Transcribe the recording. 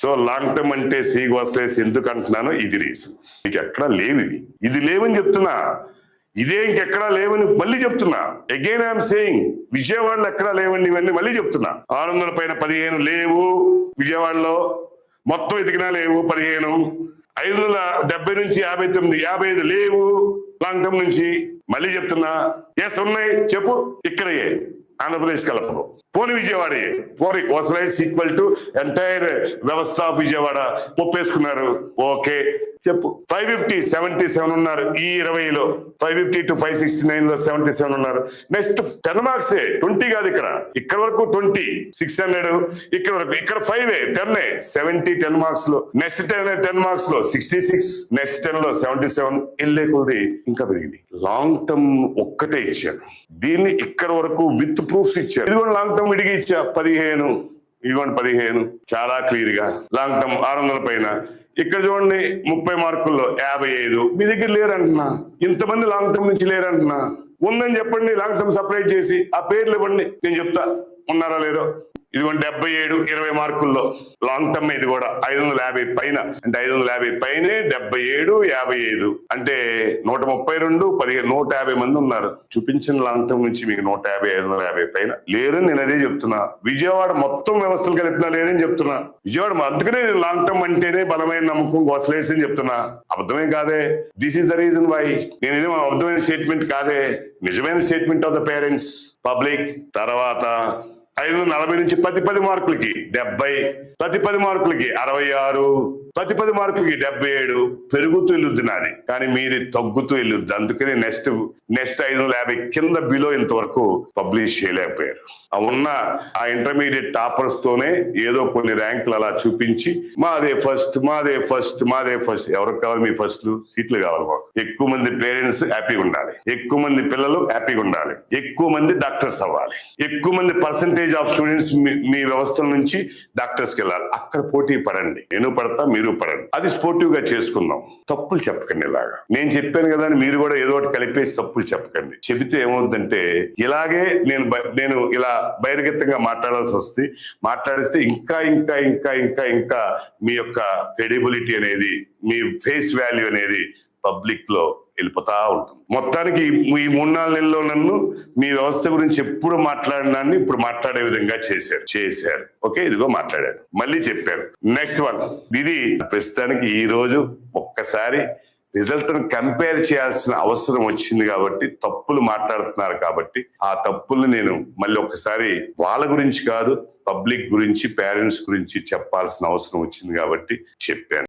So long term అంటే శ్రీనివాసలేస్ ఎందుకు అంటున్నానో ఇది రీజన్. మీకు ఎక్కడా లేవు ఇది లేవని చెప్తున్నా, ఇదే ఇంకెక్కడా లేవని మళ్ళీ చెప్తున్నా. అగైన్ ఐఎమ్ సేయింగ్ విజయవాడలో ఎక్కడా లేవండి ఇవన్నీ మళ్ళీ చెప్తున్నా. 600 పైన 15 లేవు విజయవాడలో, మొత్తం ఎదిగినా లేవు 15. 570 నుంచి 59, 55 లేవు లాంగ్ టర్మ్ నుంచి. మళ్ళీ చెప్తున్నా, ఎస్ ఉన్నాయి చెప్పు. ఇక్కడే ఆంధ్రప్రదేశ్ కలపదు, పోని విజయవాడ పోనీ కోసలైట్స్ ఈక్వల్ టు ఎంటైర్ వ్యవస్థ ఆఫ్ విజయవాడ ఒప్పేసుకున్నారు. ఓకే చెప్పు. 550, 77 ఉన్నారు ఈ 20లో. 550 to 569లో 77 ఉన్నారు. నెక్స్ట్ 10 మార్క్స్ 20 కాదు, ఇక్కడ వరకు 20, 600 ఇక్కడ వరకు, ఇక్కడ 5 10 70 10 మార్క్స్ లో. నెక్స్ట్ 10 మార్క్స్ లో 66, నెక్స్ట్ 10 లో 77. వెళ్ళేకొద్ది ఇంకా పెరిగింది. లాంగ్ టర్మ్ ఒక్కటే ఇచ్చాను, దీన్ని ఇక్కడ వరకు విత్ ప్రూఫ్స్ ఇచ్చారు. ఇది కూడా లాంగ్ టర్మ్ విడిగా ఇచ్చా 15, ఇదిగోండి 15 చాలా క్లియర్ గా లాంగ్ టర్మ్ 600 పైన. ఇక్కడ చూడండి 30 మార్కుల్లో 55. మీ దగ్గర లేరంటున్నా, ఇంతమంది లాంగ్ టర్మ్ నుంచి లేరంటున్నా. ఉందని చెప్పండి, లాంగ్ టర్మ్ సపరేట్ చేసి ఆ పేర్లు ఇవ్వండి, నేను చెప్తా ఉన్నారా లేదో. ఇదిగోండి 77 20 మార్కుల్లో లాంగ్ టర్మ్. ఇది కూడా 550 పైన, అంటే 550 పైనే 77 55 అంటే 132 15 150 మంది ఉన్నారు. చూపించిన లాంగ్ టర్మ్ నుంచి మీకు 150 550 పైన లేరని నేను అదే చెప్తున్నా. విజయవాడ మొత్తం వ్యవస్థలు కలిపినా లేరని చెప్తున్నా. విజయవాడ అందుకనే నేను లాంగ్ టర్మ్ అంటేనే బలమైన నమ్మకం కోసలేసి అని చెప్తున్నా. అబద్ధమే కాదే. This is the reason why. నేను ఇదే అబద్ధమైన స్టేట్మెంట్ కాదే, నిజమైన statement of the parents public. తర్వాత 540 నుంచి ప్రతి 10 మార్కులకి 70, ప్రతి 10 మార్కులకి 66, ప్రతి 10 మార్కులకి 77 పెరుగుతూ వెళ్ళొద్దు నాది, కానీ మీది తగ్గుతూ వెళ్ళొద్దు. అందుకని నెక్స్ట్ 550 కింద బిలో ఇంతవరకు పబ్లిష్ చేయలేకపోయారు. ఉన్న ఆ ఇంటర్మీడియట్ టాపర్స్ తోనే ఏదో కొన్ని ర్యాంకులు అలా చూపించి మాదే ఫస్ట్ మాదే ఫస్ట్ మాదే ఫస్ట్. ఎవరికి కావాలి మీ ఫస్ట్లు? సీట్లు కావాలి మాకు. ఎక్కువ మంది పేరెంట్స్ హ్యాపీగా ఉండాలి, ఎక్కువ మంది పిల్లలు హ్యాపీగా ఉండాలి, ఎక్కువ మంది డాక్టర్స్ అవ్వాలి, ఎక్కువ మంది పర్సంటేజ్ ఆఫ్ స్టూడెంట్స్ మీ వ్యవస్థల నుంచి డాక్టర్స్ కి వెళ్ళాలి. అక్కడ పోటీ పడండి, నేను పడతా మీరు పడండి, అది స్పోర్టివ్ గా చేసుకుందాం. తప్పులు చెప్పకండి. ఇలాగా నేను చెప్పాను కదా అని మీరు కూడా ఏదో ఒకటి కలిపేసి తప్పులు చెప్పకండి. చెబితే ఏమవుతుందంటే ఇలాగే నేను ఇలా బహిర్గతంగా మాట్లాడిస్తే ఇంకా ఇంకా ఇంకా ఇంకా ఇంకా మీ యొక్క క్రెడిబిలిటీ అనేది, మీ ఫేస్ వాల్యూ అనేది పబ్లిక్ లో వెళ్ళిపోతా ఉంటుంది. మొత్తానికి ఈ 3-4 నెలల్లో నన్ను మీ వ్యవస్థ గురించి ఎప్పుడు మాట్లాడినాన్ని ఇప్పుడు మాట్లాడే విధంగా చేశారు. ఓకే, ఇదిగో మాట్లాడాను, మళ్ళీ చెప్పాను. నెక్స్ట్ వన్ ఇది. ప్రస్తుతానికి ఈ రోజు ఒక్కసారి రిజల్ట్ ను కంపేర్ చేయాల్సిన అవసరం వచ్చింది కాబట్టి, తప్పులు మాట్లాడుతున్నారు కాబట్టి ఆ తప్పులు నేను మళ్ళీ ఒక్కసారి వాళ్ళ గురించి కాదు, పబ్లిక్ గురించి, పేరెంట్స్ గురించి చెప్పాల్సిన అవసరం వచ్చింది కాబట్టి చెప్పాను.